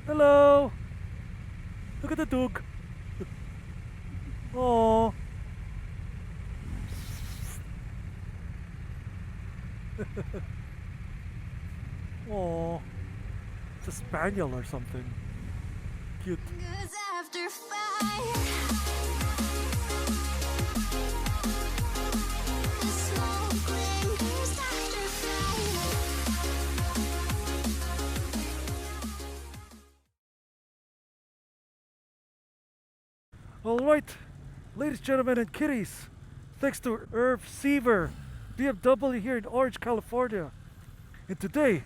Hello. Look at the dog. Oh. Oh. It's a spaniel or something. Cute. After fire, the smoke lingers after fire. Alright, ladies, gentlemen, and kitties, thanks to Irv Seaver BMW here in Orange, California. And today,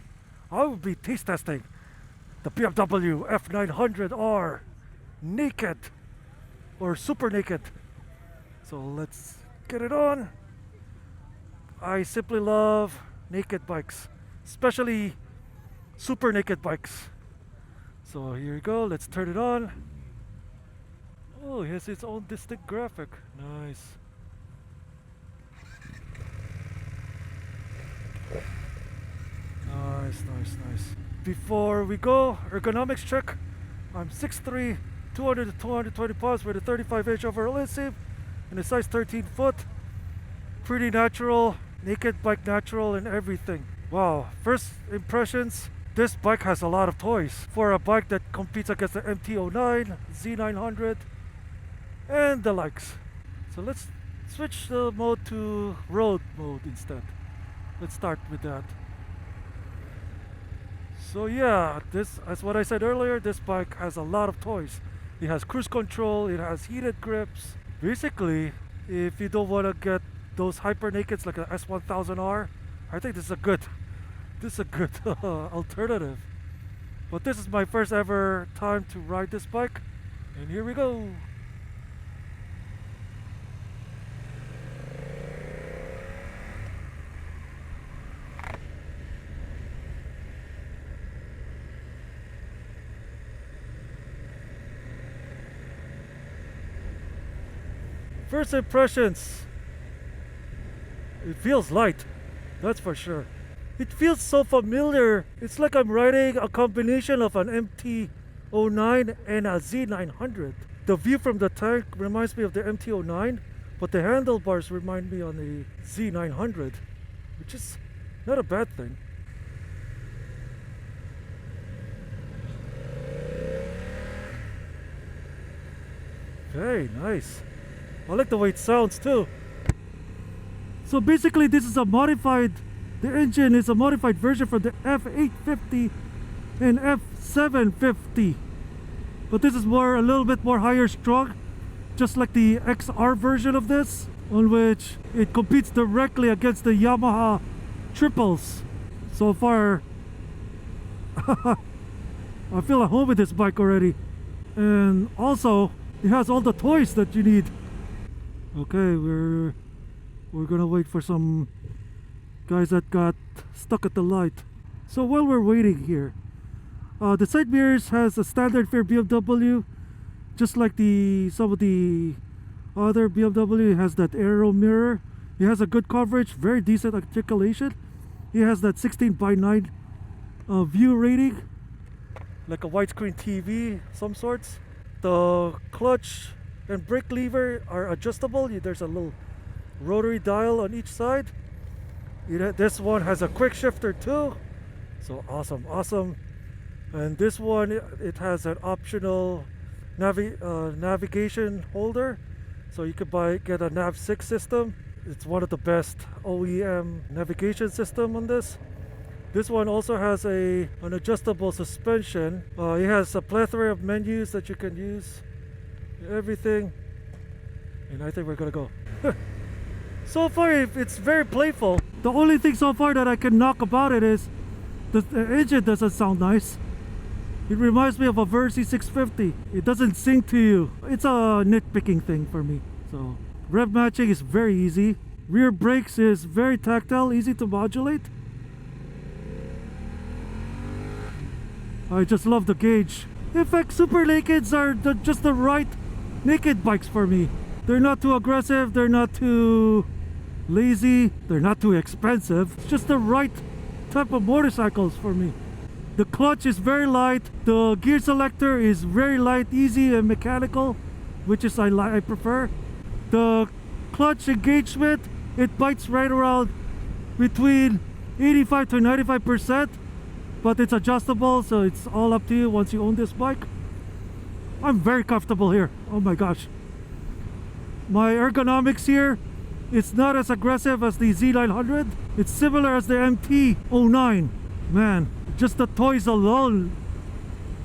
I will be taste testing the BMW F900R naked or super naked. So let's get it on. I simply love naked bikes, especially super naked bikes. So here you go, let's turn it on. Oh, it has its own distinct graphic. Nice. Nice. Before we go, ergonomics check. I'm 6'3", 200 to 220 pounds with a 35-inch overall inseam and a size 13 foot. Pretty natural, naked bike natural and everything. Wow, first impressions, this bike has a lot of toys for a bike that competes against the MT-09, Z900, and the likes. So let's switch the mode to road mode instead. Let's start with that. So yeah, this, as what I said earlier, this bike has a lot of toys. It has cruise control, it has heated grips. Basically, if you don't want to get those hyper nakeds like the S1000R, I think this is a good alternative. But this is my first ever time to ride this bike, and here we go. First impressions, it feels light, that's for sure. It feels so familiar. It's like I'm riding a combination of an MT-09 and a Z900. The view from the tank reminds me of the MT-09, but the handlebars remind me on the Z900, which is not a bad thing. Very nice. I like the way it sounds too. So basically this is a modified, the engine is a modified version for the F850 and F750. But this is a little bit more higher strung, just like the XR version of this, on which it competes directly against the Yamaha triples. So far, I feel at home with this bike already. And also, it has all the toys that you need. Okay, we're gonna wait for some guys that got stuck at the light. So while we're waiting here, the side mirrors has a standard fare BMW, just like some of the other BMW. It has that aero mirror. It has a good coverage, very decent articulation. It has that 16:9 view rating, like a widescreen TV, some sorts. The clutch and brake lever are adjustable. There's a little rotary dial on each side. This one has a quick shifter too, so awesome. And this one, it has an optional navigation holder, so you could get a Nav 6 system. It's one of the best OEM navigation system on this. This one also has an adjustable suspension. It has a plethora of menus that you can use, everything, and I think we're gonna go. So far it's very playful. The only thing so far that I can knock about it is the engine doesn't sound nice. It reminds me of a Versi 650. It doesn't sing to you. It's a nitpicking thing for me. So rev matching is very easy. Rear brakes is very tactile, easy to modulate. I just love the gauge. In fact, super nakeds are just the right naked bikes for me. They're not too aggressive, they're not too lazy, they're not too expensive. It's just the right type of motorcycles for me. The clutch is very light. The gear selector is very light, easy and mechanical, which is I prefer. The clutch engagement, it bites right around between 85 to 95%, but it's adjustable, so it's all up to you once you own this bike. I'm very comfortable here. Oh my gosh. My ergonomics here, it's not as aggressive as the Z900. It's similar as the MT09. Man, just the toys alone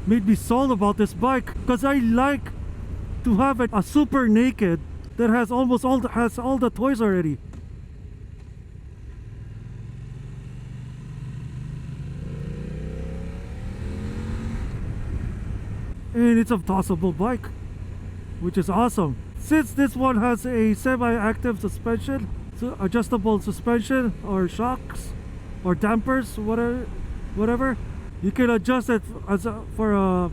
made me sold about this bike, because I like to have a super naked that has almost all the toys already. And it's a tossable bike, which is awesome. Since this one has a semi-active suspension, so adjustable suspension or shocks or dampers, whatever, you can adjust it for a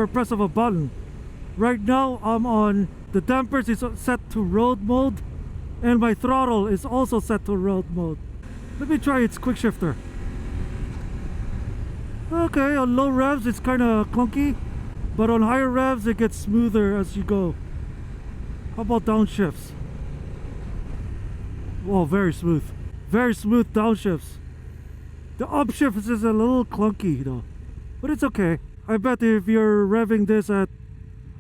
press of a button. Right now I'm on the dampers is set to road mode, and my throttle is also set to road mode. Let me try its quick shifter. Okay, on low revs it's kind of clunky, but on higher revs it gets smoother as you go. How about downshifts? Whoa, very smooth. Very smooth downshifts. The upshift is a little clunky though, but it's okay. I bet if you're revving this at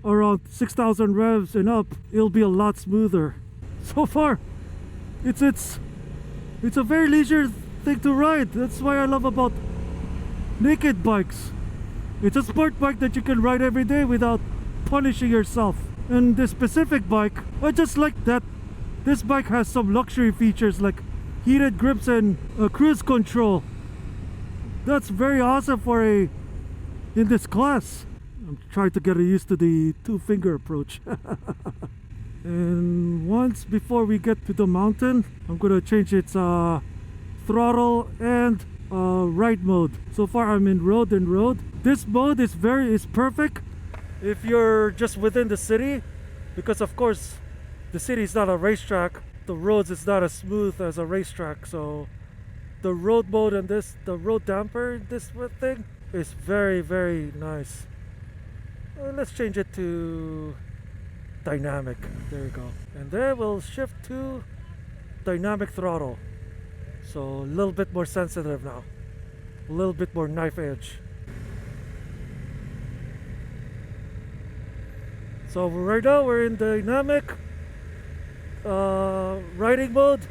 around 6,000 revs and up, it'll be a lot smoother. So far, it's a very leisure thing to ride. That's why I love about naked bikes. It's a sport bike that you can ride every day without punishing yourself. And this specific bike, I just like that this bike has some luxury features like heated grips and cruise control. That's very awesome for in this class. I'm trying to get used to the two-finger approach. And once before we get to the mountain, I'm gonna change its throttle and ride mode. So far I'm in road and road. This mode is perfect if you're just within the city, because of course the city is not a racetrack. The roads is not as smooth as a racetrack, so the road mode and the road damper, this thing is very, very nice. Let's change it to dynamic. There you go. And then we'll shift to dynamic throttle. So a little bit more sensitive now. A little bit more knife edge. So right now we're in dynamic riding mode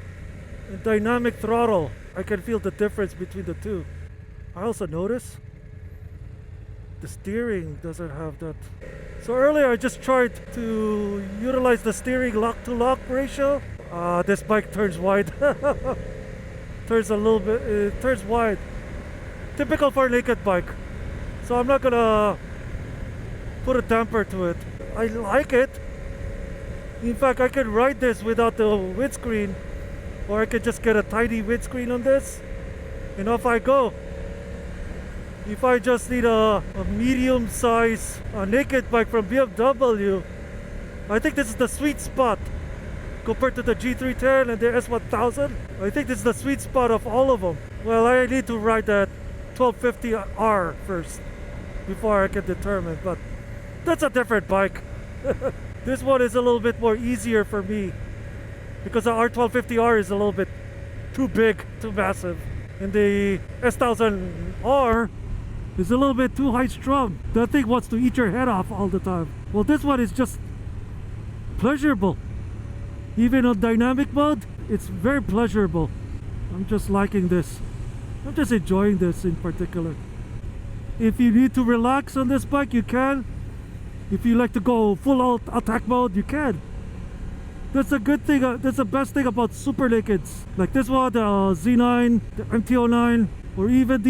and dynamic throttle. I can feel the difference between the two. I also notice the steering doesn't have that. So earlier I just tried to utilize the steering lock to lock ratio. This bike turns wide. Turns a little bit, it turns wide. Typical for a naked bike. So I'm not gonna put a damper to it. I like it. In fact, I can ride this without the windscreen, or I could just get a tiny windscreen on this and off I go. If I just need a medium size naked bike from BMW, I think this is the sweet spot compared to the G310 and the S1000. I think this is the sweet spot of all of them. Well, I need to ride that 1250R first before I can determine, but that's a different bike. This one is a little bit more easier for me because the R1250R is a little bit too big, too massive. And the S1000R is a little bit too high strung. That thing wants to eat your head off all the time. Well, this one is just pleasurable. Even on dynamic mode, it's very pleasurable. I'm just liking this. I'm just enjoying this in particular. If you need to relax on this bike, you can. If you like to go full out attack mode, you can. That's a good thing. That's the best thing about super nakeds. Like this one, the Z9, the MT09, or even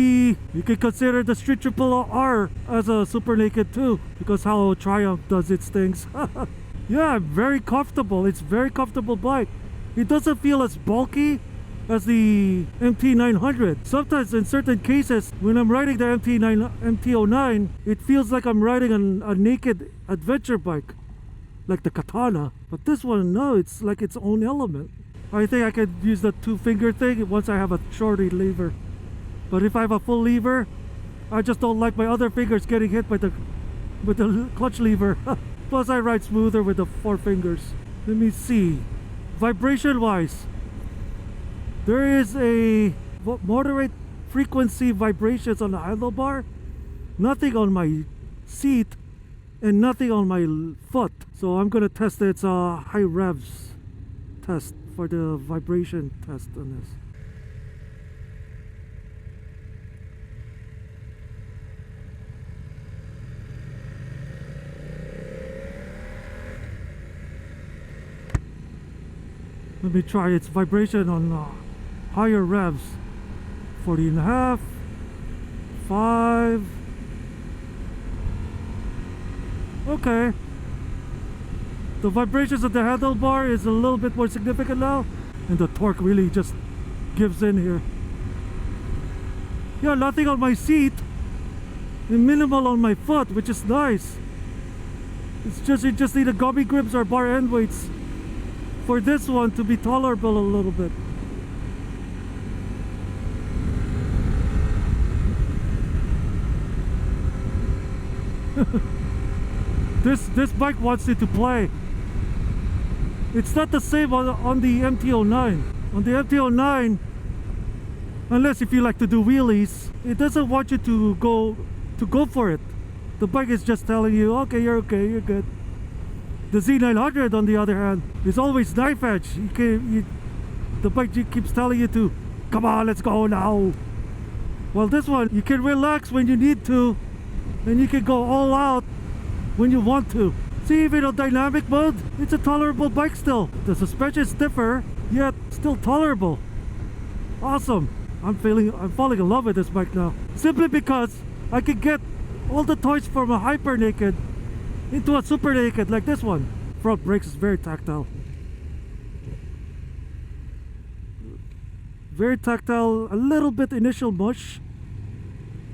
you can consider the Street Triple R as a super naked too, because how Triumph does its things. Yeah, very comfortable. It's very comfortable bike. It doesn't feel as bulky as the MT900. Sometimes in certain cases, when I'm riding the MT09, it feels like I'm riding a naked adventure bike, like the Katana. But this one, no, it's like its own element. I think I could use the two-finger thing once I have a shorty lever. But if I have a full lever, I just don't like my other fingers getting hit by the clutch lever. Plus I ride smoother with the 4 fingers. Let me see. Vibration wise, there is a moderate frequency vibrations on the handlebar, nothing on my seat, and nothing on my foot. So I'm gonna test its high revs test for the vibration test on this. Let me try its vibration on higher revs. 40 and a half, 5. Okay. The vibrations of the handlebar is a little bit more significant now, and the torque really just gives in here. Yeah, nothing on my seat and minimal on my foot, which is nice. It's just, you just need a gummy grips or bar end weights for this one to be tolerable a little bit. This bike wants you to play. It's not the same on the MT-09. On the MT-09, unless if you like to do wheelies, it doesn't want you to go for it. The bike is just telling you, okay, you're good. The Z900 on the other hand is always knife edge. The bike keeps telling you to, come on, let's go now. Well, this one, you can relax when you need to, and you can go all out when you want to. See, even on dynamic mode, it's a tolerable bike still. The suspension is stiffer, yet still tolerable. Awesome. I'm falling in love with this bike now. Simply because I can get all the toys from a hyper naked into a super naked like this one. Front brakes is very tactile. Very tactile, a little bit initial mush.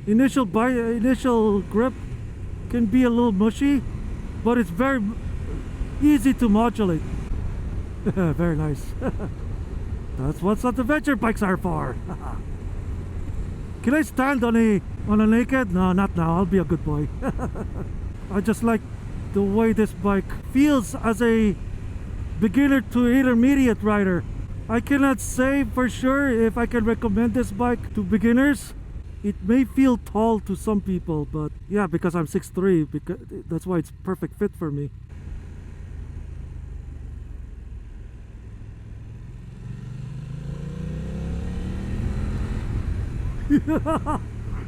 Initial grip can be a little mushy, but it's very easy to modulate. Very nice. That's what some adventure bikes are for. Can I stand on a naked? No, not now. I'll be a good boy. I just like the way this bike feels as a beginner to intermediate rider. I cannot say for sure if I can recommend this bike to beginners. It may feel tall to some people, but yeah, because I'm 6'3", because that's why it's perfect fit for me.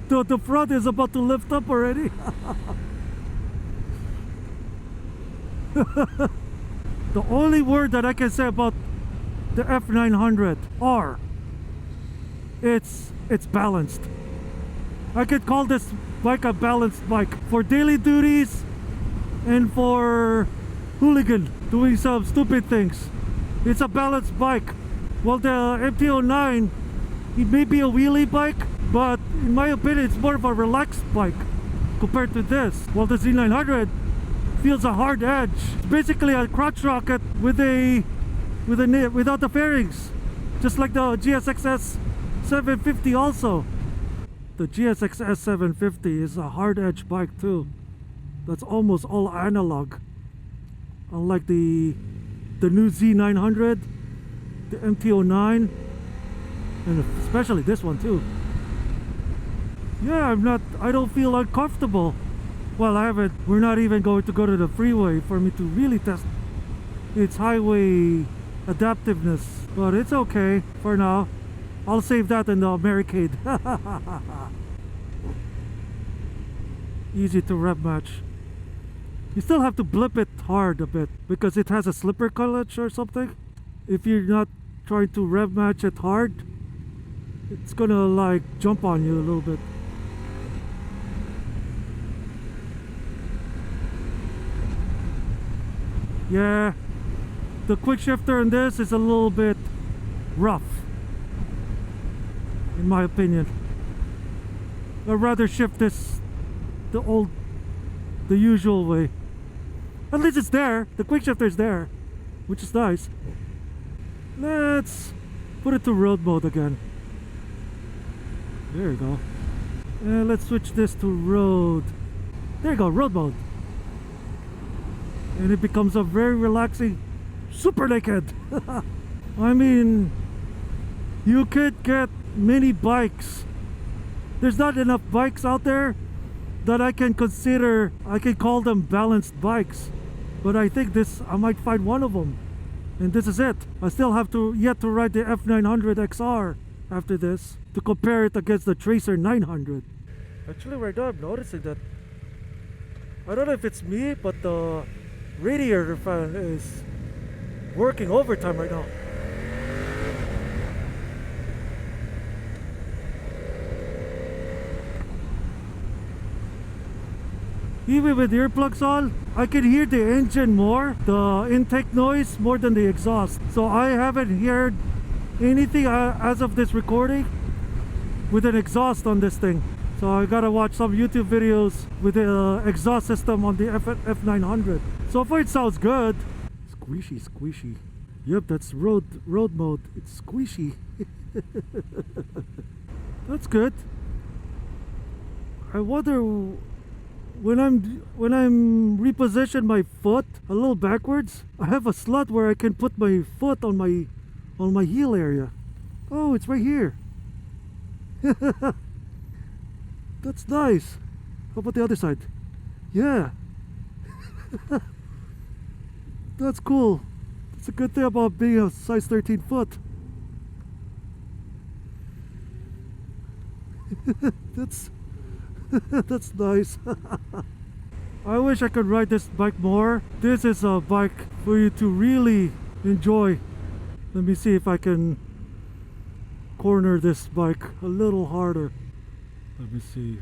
The front is about to lift up already. The only word that I can say about the F900 it's balanced. I could call this bike a balanced bike for daily duties and for hooligan doing some stupid things. It's a balanced bike. Well, the MT-09, it may be a wheelie bike, but in my opinion it's more of a relaxed bike compared to this. Well, the Z900 feels a hard edge. It's basically a crotch rocket without the fairings, just like the GSX-S 750 also. The GSX-S 750 is a hard edge bike too. That's almost all analog. Unlike the new Z900, the MT-09, and especially this one too. Yeah, I don't feel uncomfortable. Well, we're not even going to go to the freeway for me to really test its highway adaptiveness, but it's okay for now. I'll save that in the Americade. Easy to rev match. You still have to blip it hard a bit because it has a slipper clutch or something. If you're not trying to rev match it hard, it's gonna like jump on you a little bit. Yeah, the quick shifter in this is a little bit rough, in my opinion. I'd rather shift this the usual way. At least it's there. The quick shifter is there, which is nice. Let's put it to road mode again. There you go. And let's switch this to road. There you go, road mode. And it becomes a very relaxing super naked. I mean, you could get many bikes. There's not enough bikes out there that I can consider, I can call them balanced bikes. But I think I might find one of them. And this is it. I still have yet to ride the F900 XR after this to compare it against the Tracer 900. Actually, right now I'm noticing that, I don't know if it's me, but the radiator fan is working overtime right now. Even with earplugs on, I can hear the engine more, the intake noise more than the exhaust. So I haven't heard anything as of this recording with an exhaust on this thing. So I gotta watch some YouTube videos with the exhaust system on the F900. So far it sounds good. Squishy, squishy. Yep, that's road mode. It's squishy. That's good. I wonder when I'm reposition my foot a little backwards, I have a slot where I can put my foot on my heel area. Oh, it's right here. That's nice. How about the other side? Yeah. That's cool. That's a good thing about being a size 13 foot. That's nice. I wish I could ride this bike more. This is a bike for you to really enjoy. Let me see if I can corner this bike a little harder. Let me see.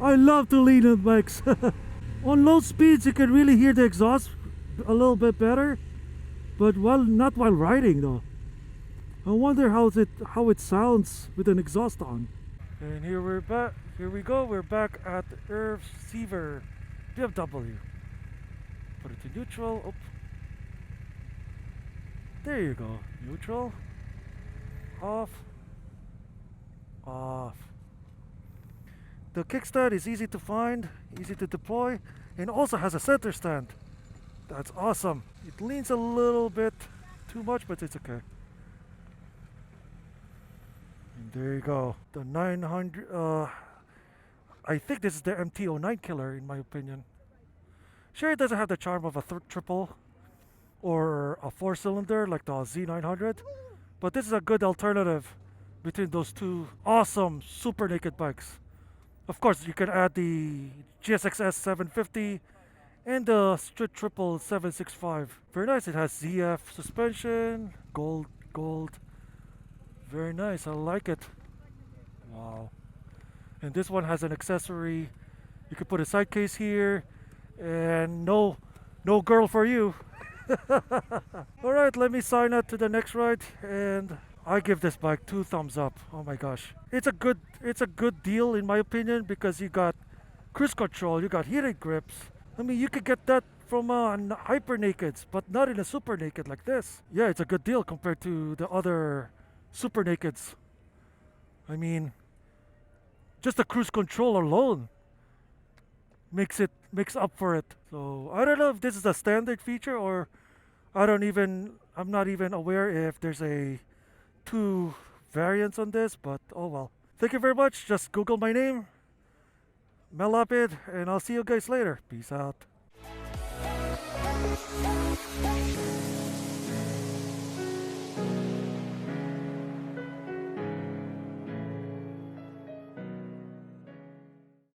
I love to lean on bikes. On low speeds you can really hear the exhaust a little bit better, but not while riding though. I wonder how it sounds with an exhaust on. And here we're back. Here we go. We're back at Irv Seaver BMW. Put it to neutral. Oh. There you go. Neutral. Off. Off. The kickstand is easy to find, easy to deploy, and also has a center stand. That's awesome. It leans a little bit too much, but it's okay. And there you go. The 900. I think this is the MT-09 killer, in my opinion. Sure, it doesn't have the charm of a triple or a 4-cylinder like the Z900, but this is a good alternative between those two awesome super naked bikes. Of course, you can add the GSX-S 750 and the Street Triple 765. Very nice. It has ZF suspension, gold. Very nice. I like it. Wow. And this one has an accessory. You can put a side case here, and no girl for you. All right, let me sign up to the next ride, and I give this bike 2 thumbs up. Oh my gosh, it's a good deal in my opinion, because you got cruise control, you got heated grips. I mean, you could get that from hyper nakeds, but not in a super naked like this. Yeah, it's a good deal compared to the other super nakeds. I mean, just the cruise control alone makes up for it. So I don't know if this is a standard feature, or I'm not even aware if there's a 2 variants on this, but oh well. Thank you very much. Just Google my name, Lapid, and I'll see you guys later. Peace out.